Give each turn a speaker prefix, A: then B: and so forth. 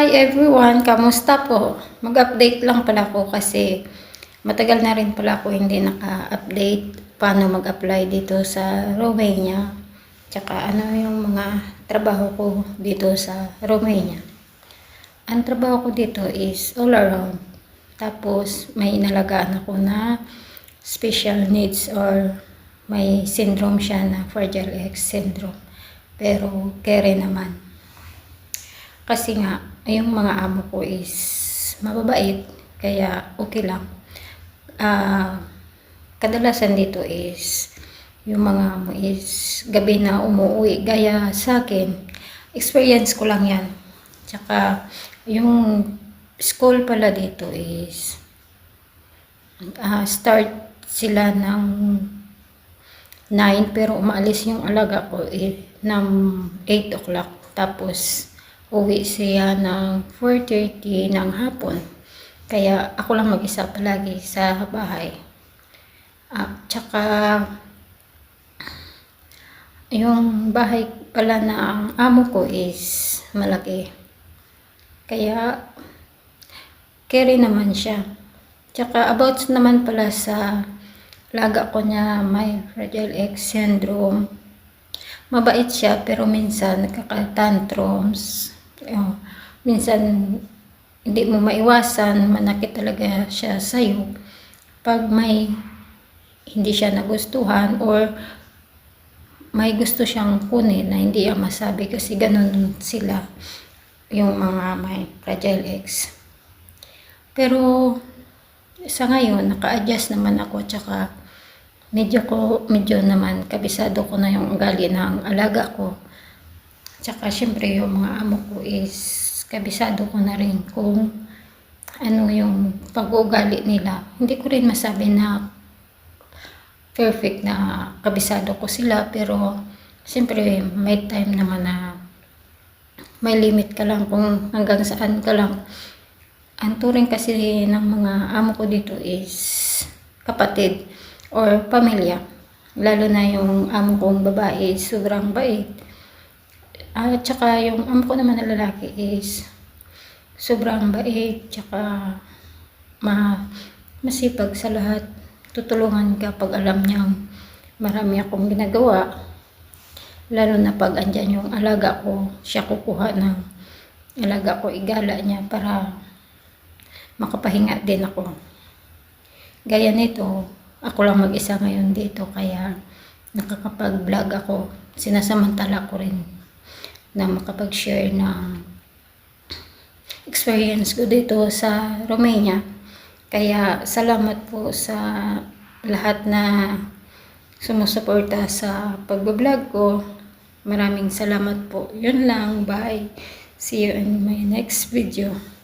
A: Hi everyone! Kamusta po? Mag-update lang pala po kasi matagal na rin pala ako hindi naka-update paano mag-apply dito sa Romania. Tsaka ano yung mga trabaho ko dito sa Romania. Ang trabaho ko dito is all around. Tapos may inalagaan ako na special needs or may syndrome siya na Fragile X syndrome. Pero care naman. Kasi nga, yung mga amo ko is mababait, kaya okay lang. Kadalasan dito is, yung mga amo is gabi na umuwi. Gaya sa akin, experience ko lang yan. Tsaka, yung school pala dito is, start sila ng 9, pero umaalis yung alaga ko ng 8 o'clock. Tapos, uwi siya ng 4:30 ng hapon. Kaya ako lang mag-isa palagi sa bahay. Tsaka yung bahay pala na ang amo ko is malaki. Kaya carry naman siya. Tsaka about naman pala sa laga ko niya may Fragile X syndrome. Mabait siya pero minsan nagkaka-tantrums. Minsan hindi mo maiwasan, manakit talaga siya sa'yo pag may hindi siya nagustuhan or may gusto siyang kunin na hindi niya masabi kasi ganun sila yung mga may Fragile X. Pero sa ngayon naka-adjust naman ako, tsaka medyo naman kabisado ko na yung ugali ng alaga ko. Tsaka syempre yung mga amo ko is kabisado ko na rin kung ano yung pag-uugali nila. Hindi ko rin masabi na perfect na kabisado ko sila, pero syempre may time naman na may limit ka lang kung hanggang saan ka lang. Ang turing kasi ng mga amo ko dito is kapatid or pamilya. Lalo na yung amo kong babae, sobrang bait. At saka yung amo ko naman na lalaki is sobrang bait, tsaka masipag sa lahat. Tutulungan ka pag alam niyang marami akong ginagawa. Lalo na pag andyan yung alaga ko, siya kukuha ng alaga ko, igala niya para makapahinga din ako. Gaya nito, ako lang mag-isa ngayon dito, kaya nakakapag-vlog ako. Sinasamantala ko rin na makapag-share ng experience ko dito sa Romania. Kaya salamat po sa lahat na sumusuporta sa pag-vlog ko. Maraming salamat po. Yun lang. Bye. See you in my next video.